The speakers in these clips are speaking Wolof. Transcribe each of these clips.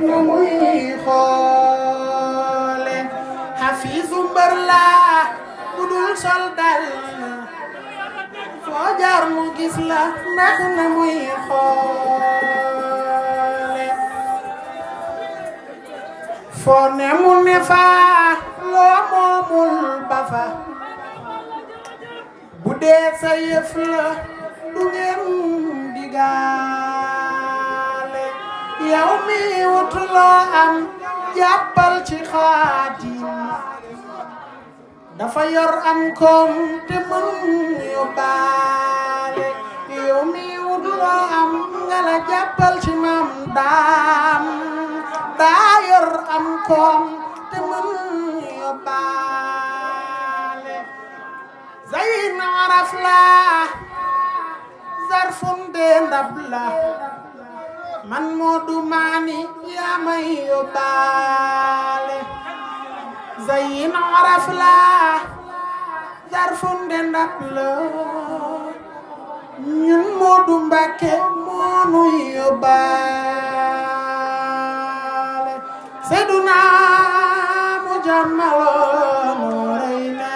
nu muy xoole xafiisu mbër la bu dul sol dal foo jaar mu gis la ndax na muy xoole foo ne mu ne fa loo moomul ba fa bu dee sa yëf la du ngeen digaale yow mi wut loo am jàppal ci Xaadim dafa yor am koom te mën yóbbaale yow mi wut loo am nga la jàppal ci Maam Daam daa yor am koom te mën yóbbaale zayin araf la zarfun de ndab la man Moodu Maani yaa may yóbbaale zayin araf la zarfun de ndab la ñun Moodu Mbàkke moo nuy yóbbaale Seyduna mu jàmmaloo Nuurayni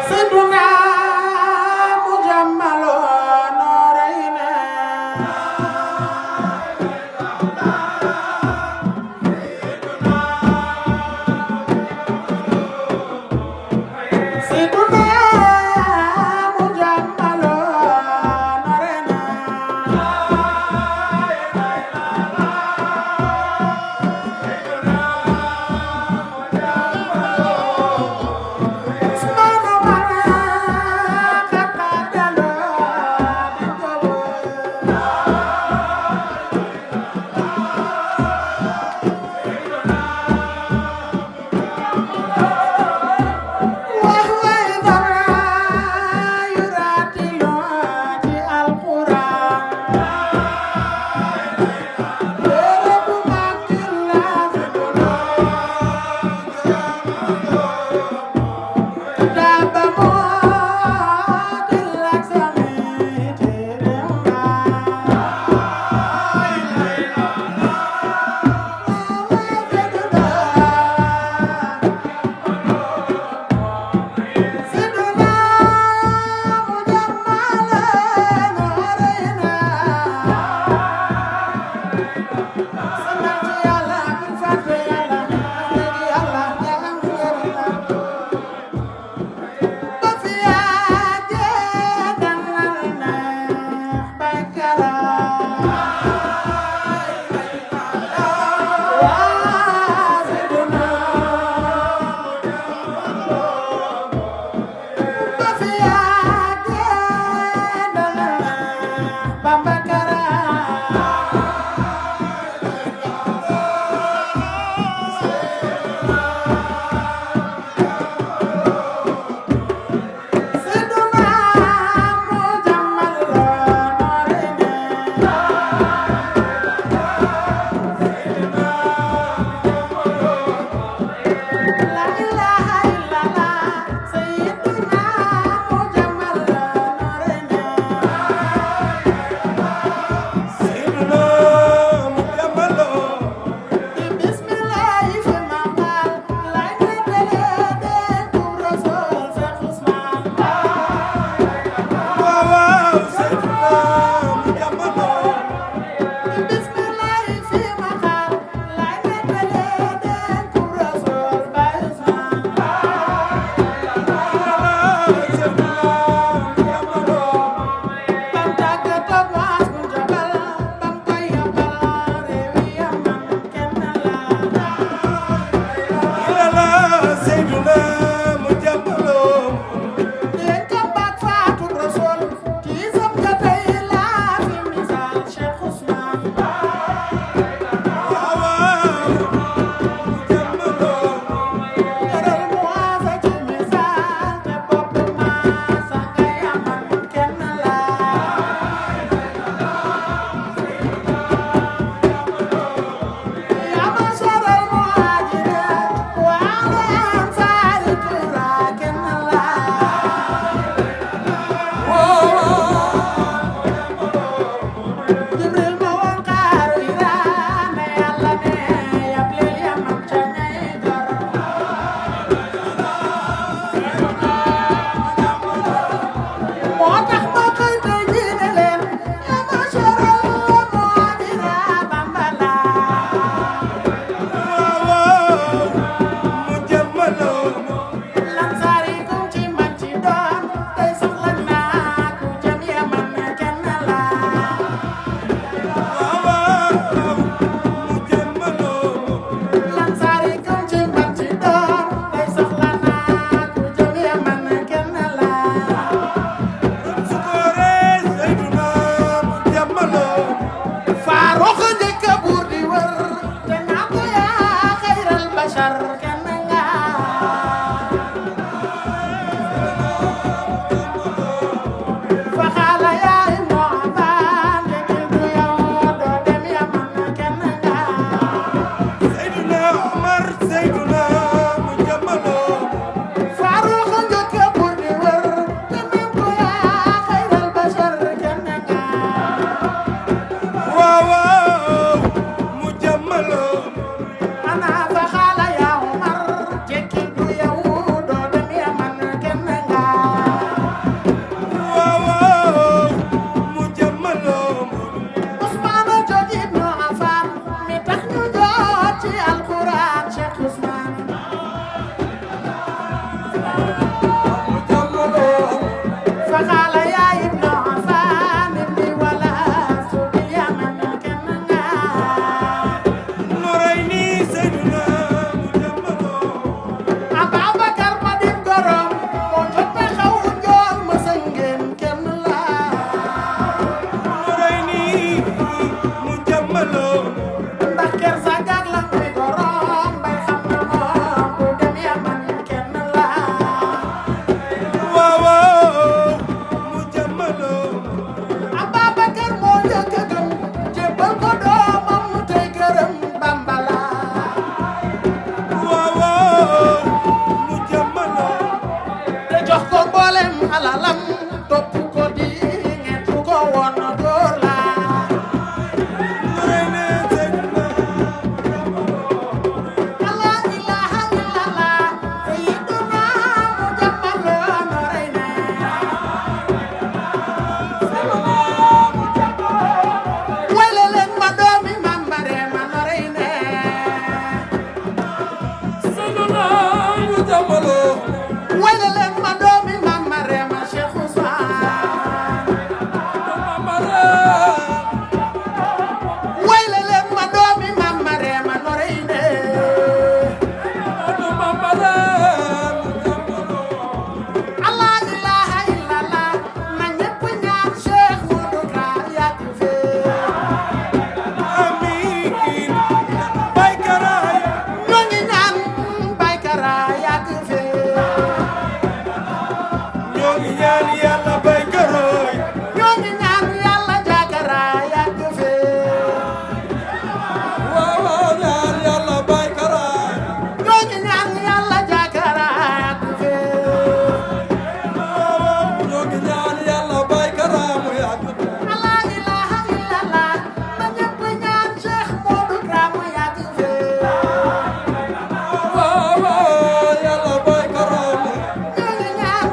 Seyduna mu jàmmaloo Nuurayni Seyduna mu jàmmaloo Nuurayni Usmaanu mana kaqadaloo di jobo wax way ba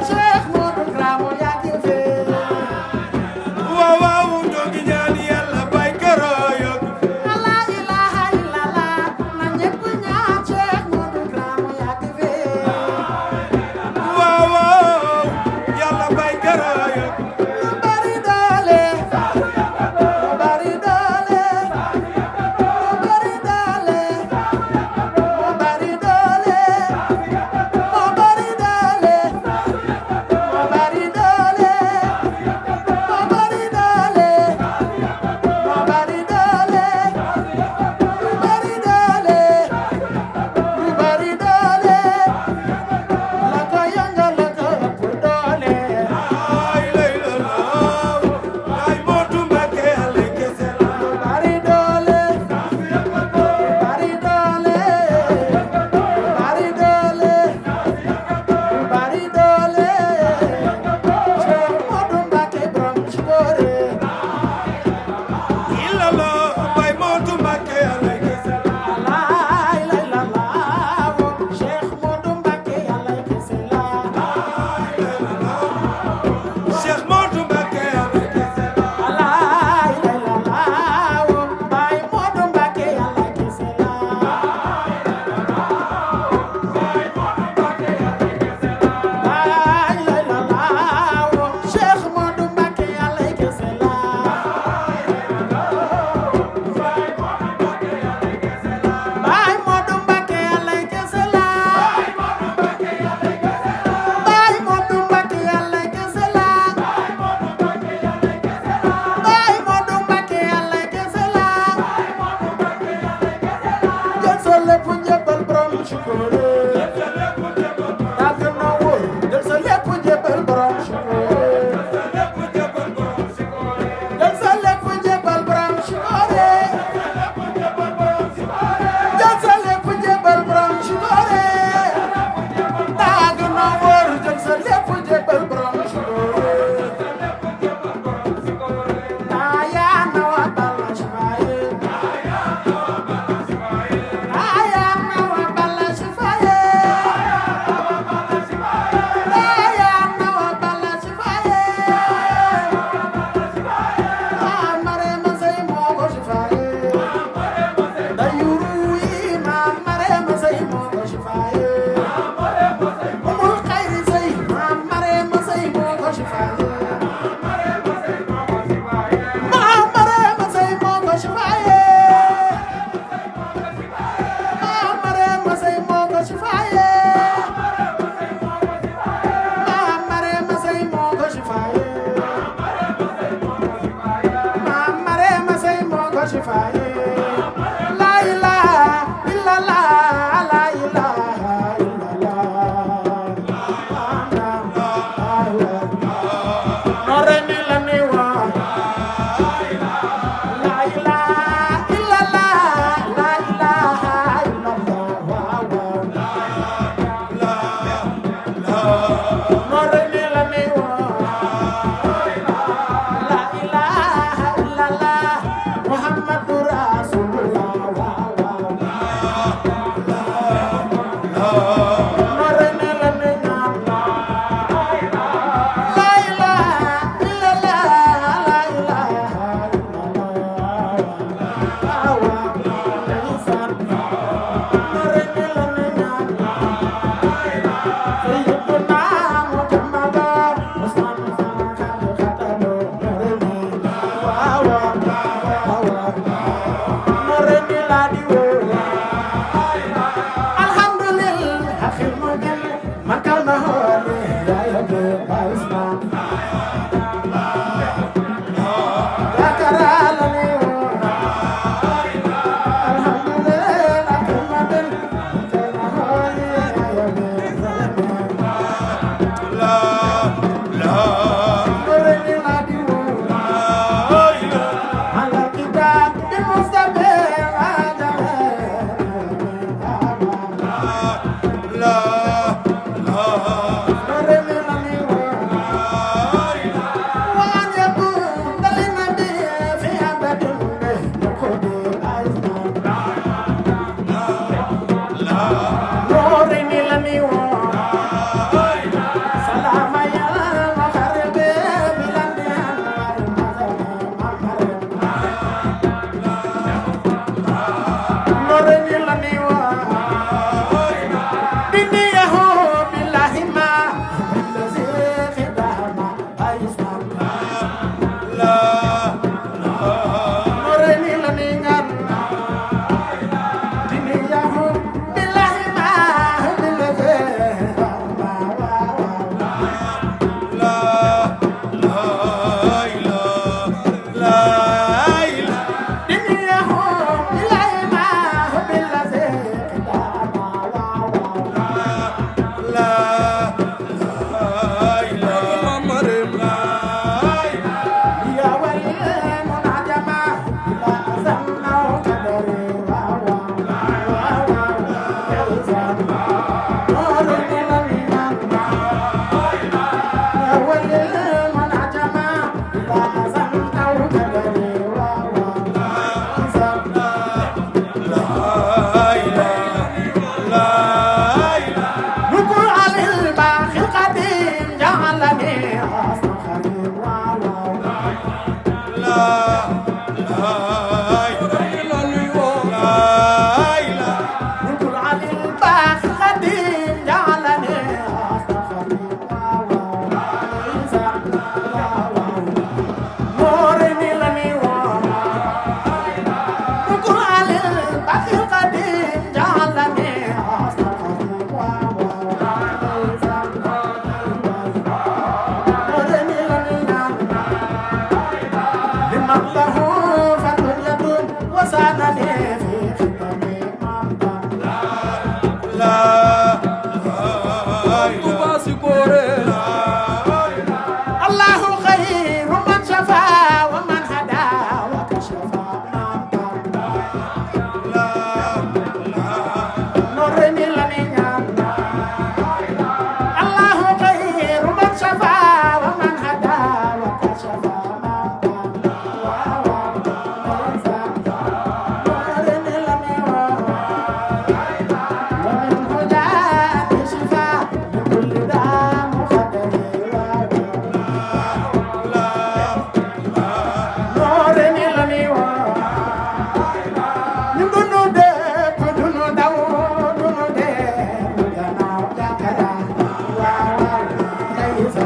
Cheikh Modou Kara jébal borom Chikoore jël sa lépp jébal borom Chikoore jël sa lépp jébal borom Chikoore daa gën a wóor jël sa lépp jébal borom Chikoore daa yaa na wa balla Chifaye daa yaa na wa balla Chifaye daa yaa na wa balla Chifaye maa mare ma say moo ko Chifaye da yuru yi maa mare ma say moo ko Chifaye umul xayri say maa mare ma say moo ko Chifaye maa mare ma say moo ko Chifaye maa mare ma say moo ko Chifaye maa mare ma say moo ko Chifaye maa mare ma say moo ko Chifaye la ilaha illallah la ilaha illallah noreni la ni wa la ilaha illallah la ilaha illallah noreni la ni wa la ilaha illallah muhammadur rasulullah noreni la ni wa la ilaha illallah la ilaha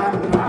Wow.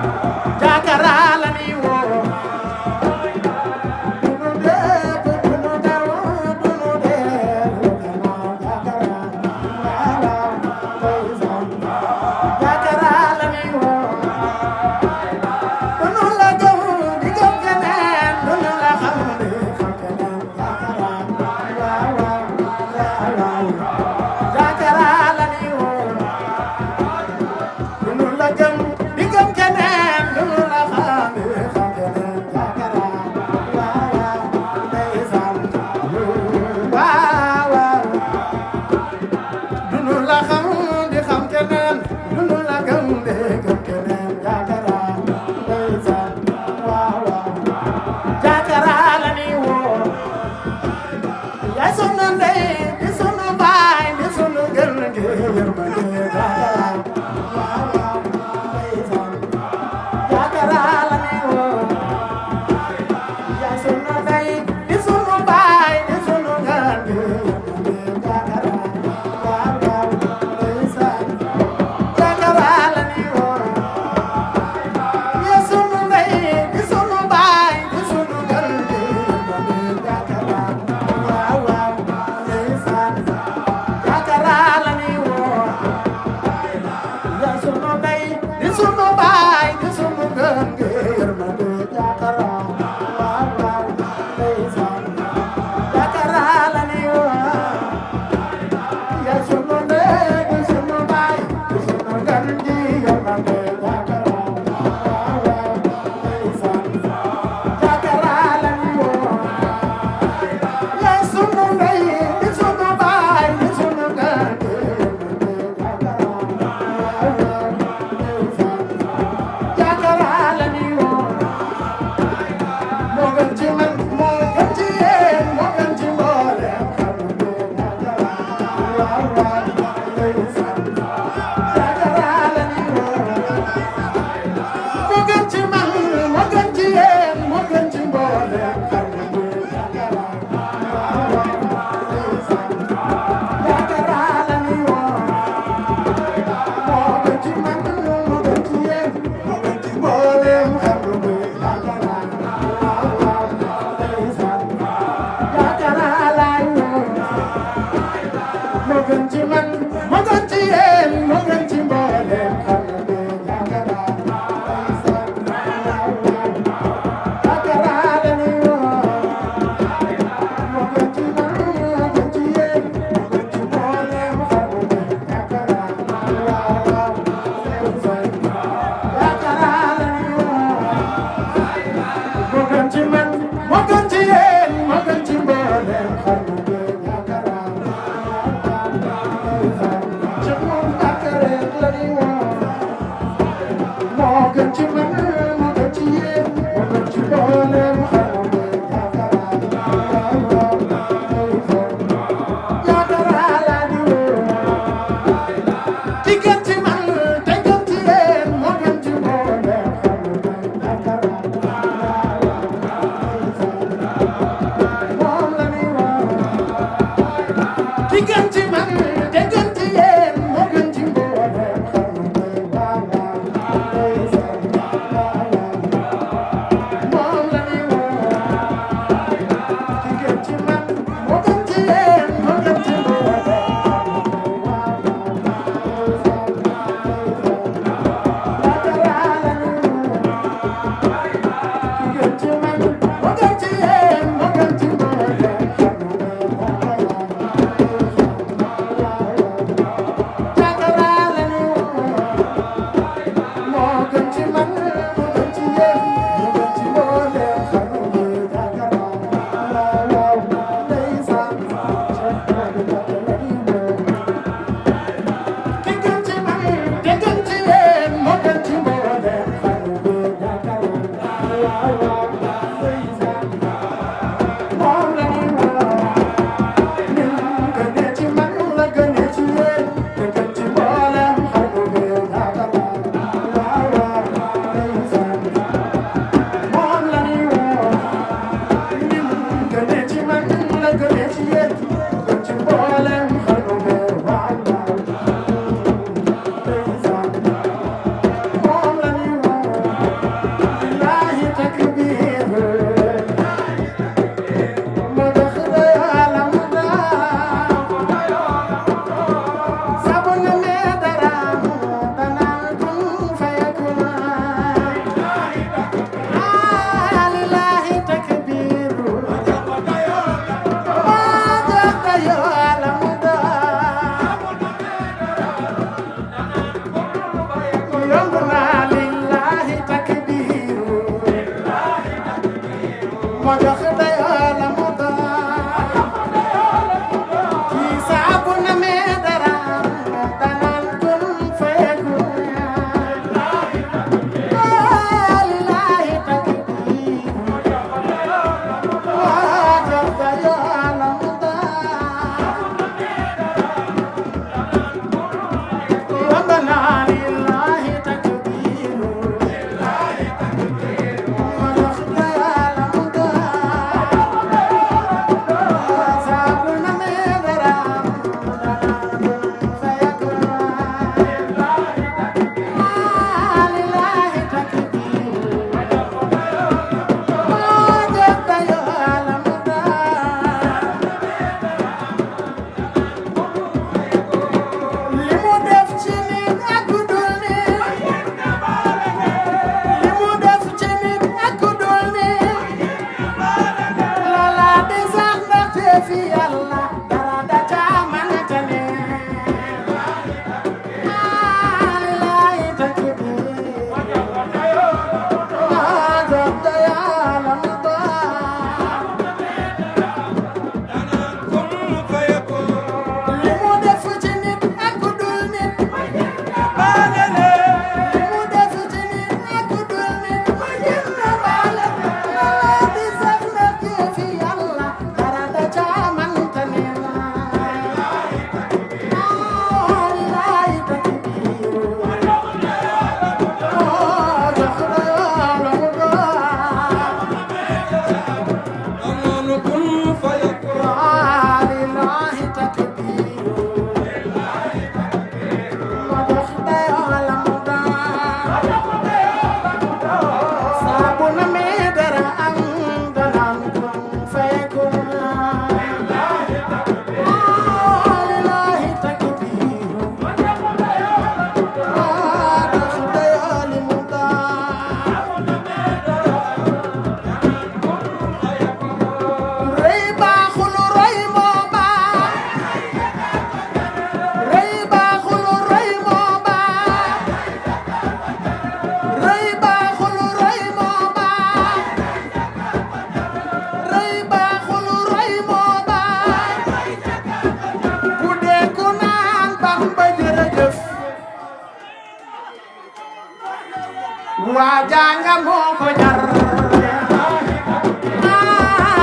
Wajanga moko jar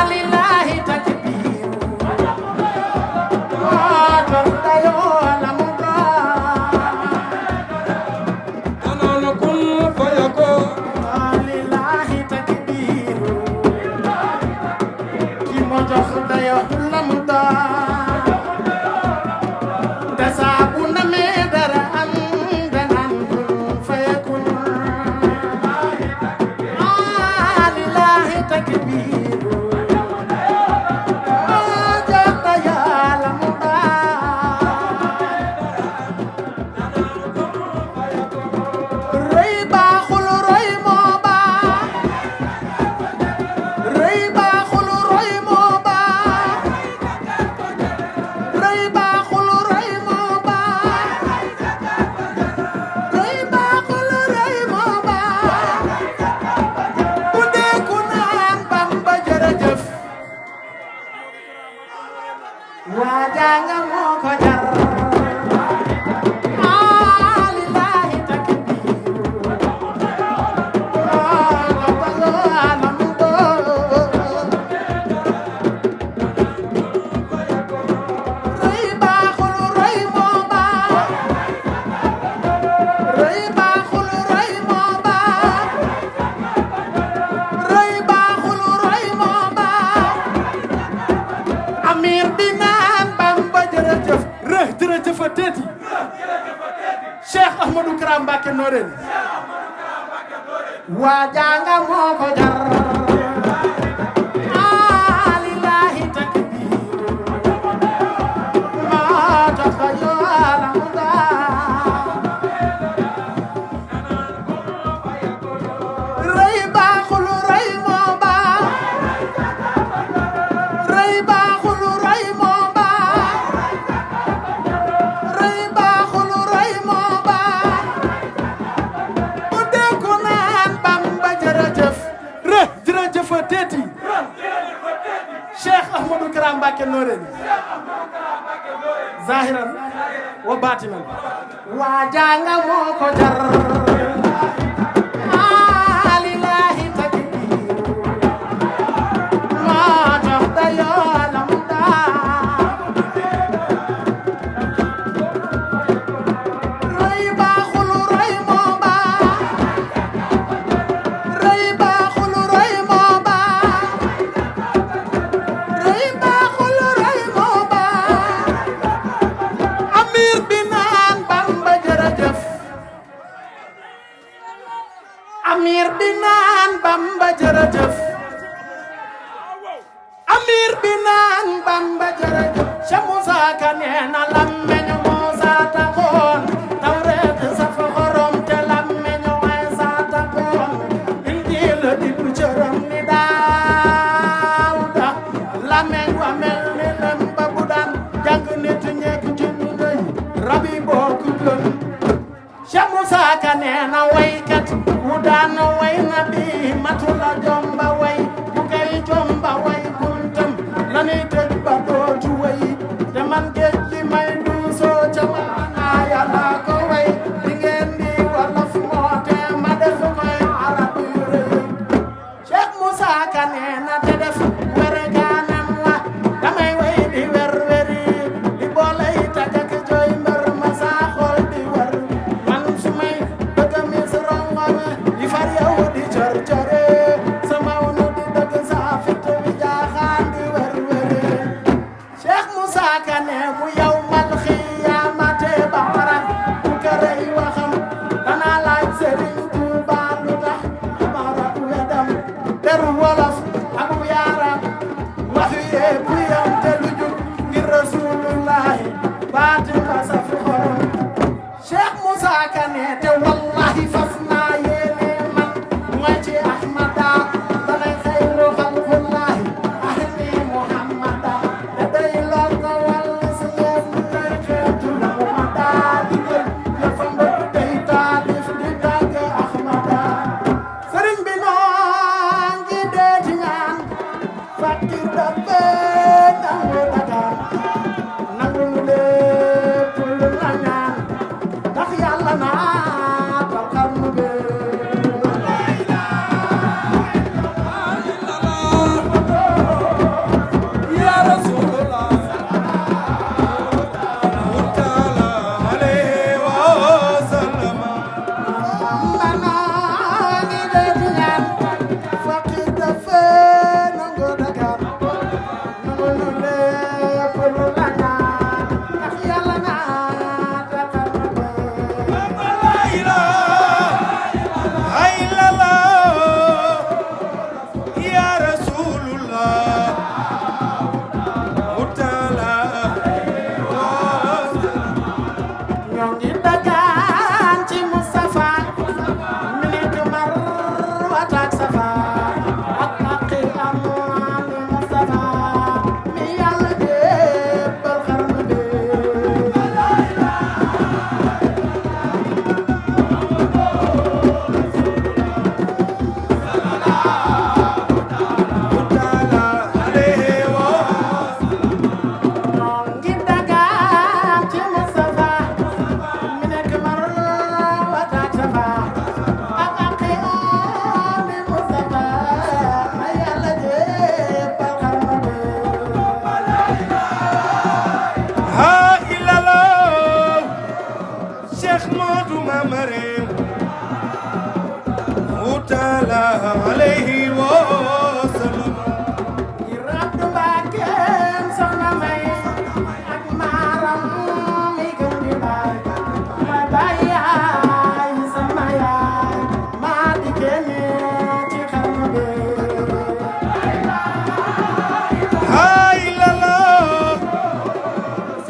lillahi takbir tayo alamuda anono kun fayako lillahi takbir ki mo jox tayo alamuda tasabuna me dara am danan kun fayakun lillahi takbir Wajanga moko jar lillahi takbir Amir dinan Bamba jërëjëf jërëjëf teeti Cheikh Ahmadou Kara Mbacké Noreyni wajanga moko jar lillahi takbir ma taxayo alamuda rëy baaxul rëy moo baax rëy baaxul rëy moo baax rëy baaxul rëy moo baax bu dee ku naan Bamba jërëjëf Ahmadou Kara Mbacké Noreyni zahiran wa batinan wajanga moko jar alilahi takbir ma tahta ya lamda ray baxul ray mo ba ray baxul ray mo ba ray baxul ray mo ba amir bi naan Bamba jërëjëf amir bi naan Bamba jërëjëf amir bi naan Bamba jërëjëf Cheikh Moussa Ka nee na lammeñu Moussa taxoon Tawreet saf xorom te lammeñu Iisa taxoon Injiil di bu cëram ni Daawuda lammeñ wa mel ni lem ba bu daan jàng nit ñeek ci ñu ngay rabi bokku gën Cheikh Moussa Ka nee na waykat wu daan way na bi matula jomba way bu kay jomba way buntam la ñuy tëj ba dootu way te man géej gi may duusoo ca man naa yàlla ko way di ngeen di wolof moo te ma def koy arab yu rëy Cheikh Moussa Ka nee na te def were gaanam wa damay way di wer weri di boolay tagak jooy mbër ma saa xool di war man su may bëgg a mis rongoñ di far yow di cor core sama wunu di dëgg saa fit bi jaaxaan di wer weri Cheikh Moussa Ka ne bu yow mal xiyaamate ba waral bu kërëy waxam danaa laaj Serigne Touba lu tax amara wedam deru wolof ak yaaram wax yépp yam te lu jug ngir Rasulullahi baati ba saf xorom Cheikh Moussa Ka ne te wallahi fas naa yéene man mooy ci Ahmada danay xayru xalqullahi ahli Muhammada te day lool ko wàll si yéen ngay xeetu la ma daa digal yëfam ba day taalif di tàgg Ahmada sëriñ bi noo ngi deeti ñaan fakki dafe nangu Dakar nangu lu lépp lu la ñaan ndax yàlla naa tal xarnu bi Ya Rasulullah Mutala alayhi wa sallam noo ngi deeti ñaan fakki dafe nangu Dakar nangu lu lépp lu la ñaan ndax yàlla naa tal xarnu bi La ilaha illallah Ya Rasulullah Mutala ñoo ngi dagaan ci Mustafa mi nekk Marwata ak Safa ak aqi amoon Mustafa mi yàlla jébbal xarnu bi Mutala alayhi wa ñoo ngi dagaan ci Mustafa mi nekk Marwata ak Safa ak aqi amoon Mustafa mi yàlla jébbal xarnu bi Ha illallah Cheikh Modou Mamare Mutala alayhi wa sallam ngir Abdu Mbàkkeem soxna May ak maaram mi gën di baay ma baay yaay sama yaay maa di génne ci xarnu bi Ha illallah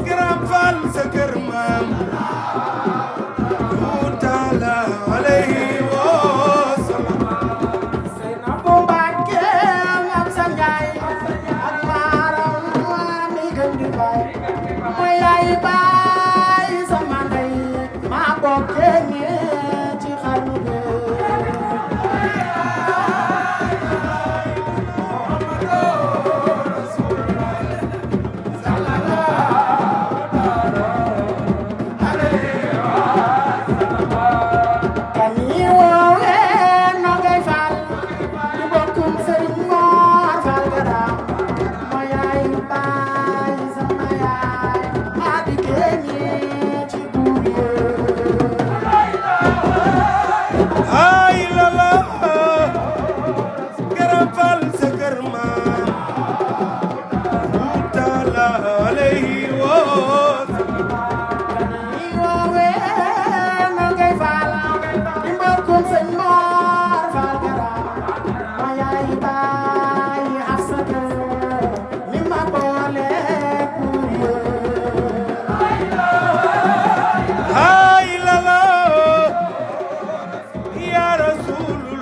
Grand Fall sa kër maam Mutala alayhi wa sallam Seynabu Mbàkkeem am sa njaay ak maaram mi gën di baay ma yaay baay sama ndey maa bokk génne ci xarnu bi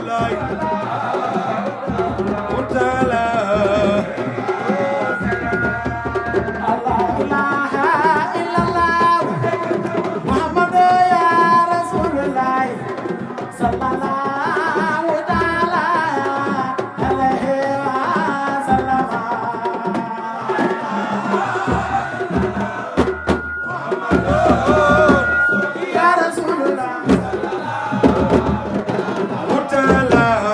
الله تعالى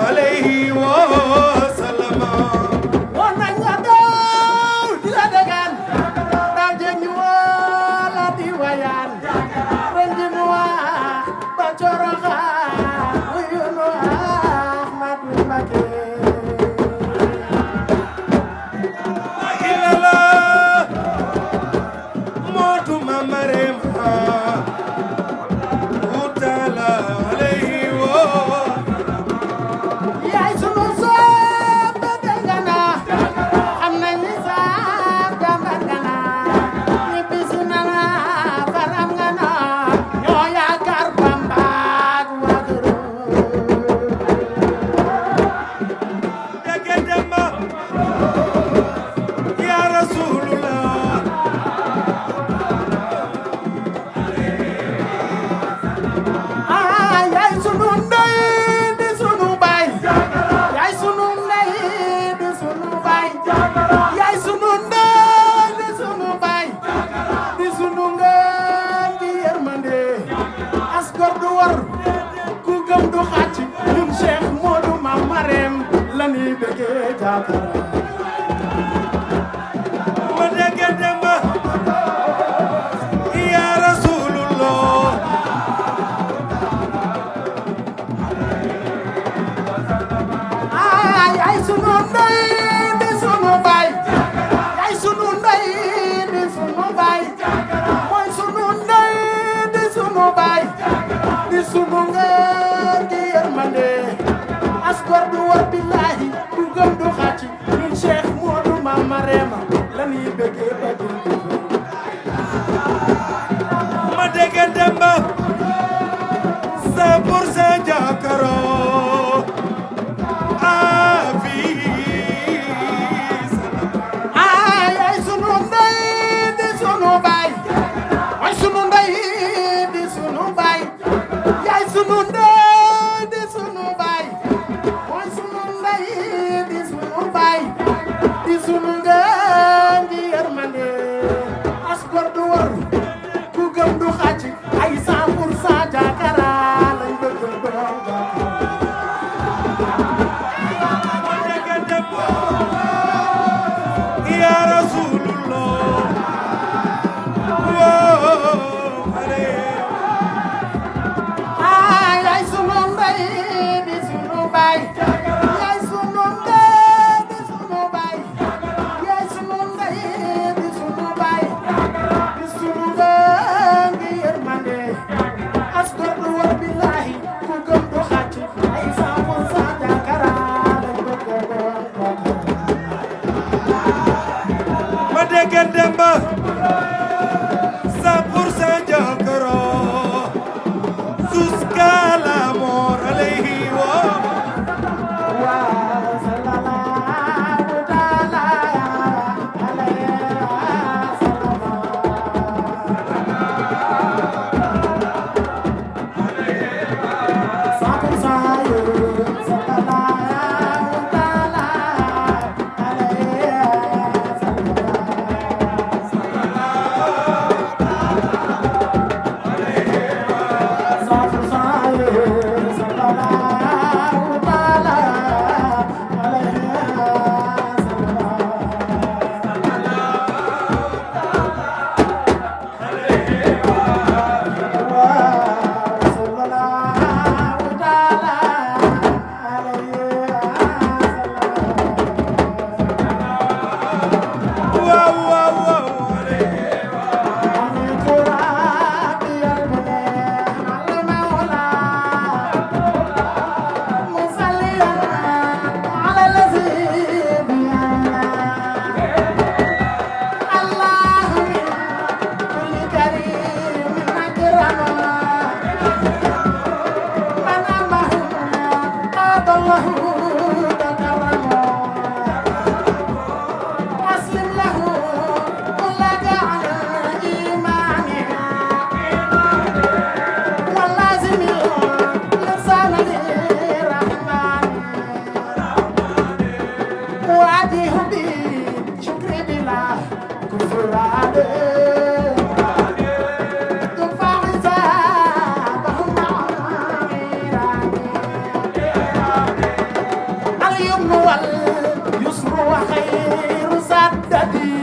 واليسر وخير سددي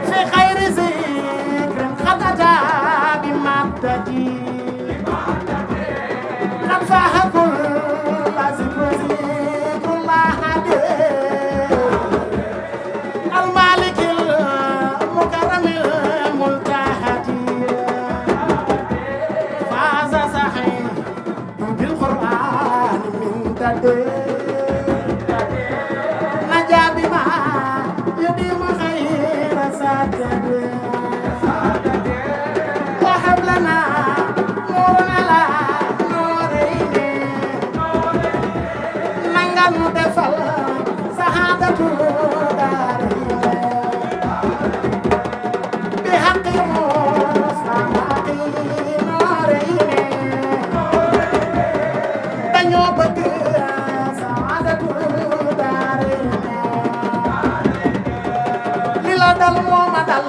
في خير ذكر قد أتى بمددي قد فاح كل ذكر ذكر الله المالك المكرم الملتحدي فاز صحيح بالقرآن من تدي نجا بما يديم خير ساتدي وهب لنا نورا على نورين نغم دفل سعادة دارين بحق مصطفى نورين dañoo bëgg saadatu daarayni li la dal moo ma dal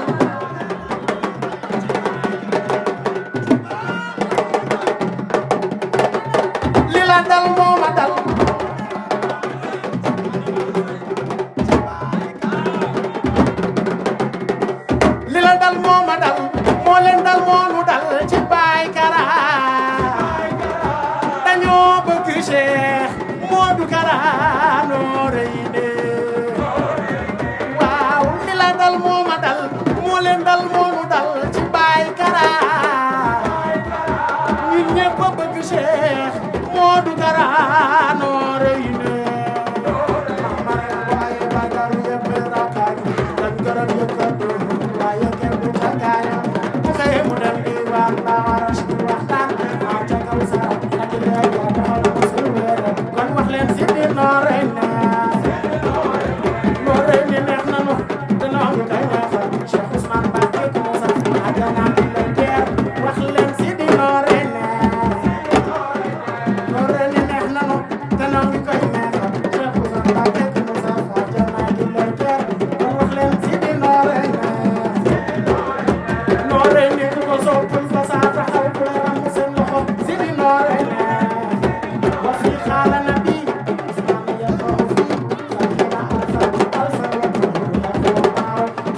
li la dal moo ma dal li la dal moo ma dal moo leen dal moo nu dal ci Baay Kara dañoo bëgg Cheikh Modou Kara Noreyni waaw li la dal moo ma dal moo leen dal moo nu dal ci Baay Kara ñun ñëpp a bëgg Cheikh Modou Kara Noreyni waaye bagal yëpp rakaay dañ gërëm yëkkatu waaye kenn du jàngaaya bu xëyee mu dem di wax daa war a si waxtaan maa ca kaw sa ak léegi kon wax leen si biir Noreyni Noreyni neex nanu te noo ngi koy neexal Cheikh Ousmane Mbacké ko mu sax àjjana di lay teer wax leen si biir Noreyni Noreyni neex nanu te noo ngi koy neexal Cheikh Ousmane Mbacké ko mu sax àjjana di lay teer kon wax leen si biir Noreyni Noreyni ku ko soppul ba saa taxaw ku la ram seen loxo si biir Noreyni وفي قال نبي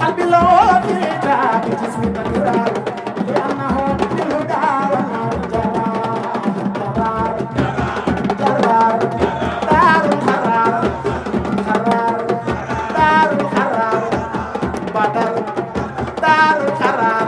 قلبي لو في كتاب جسمي تكرار لأنه بالهدى والنار جرار جرار دار الحرار حرار دار الحرار بدر دار الحرار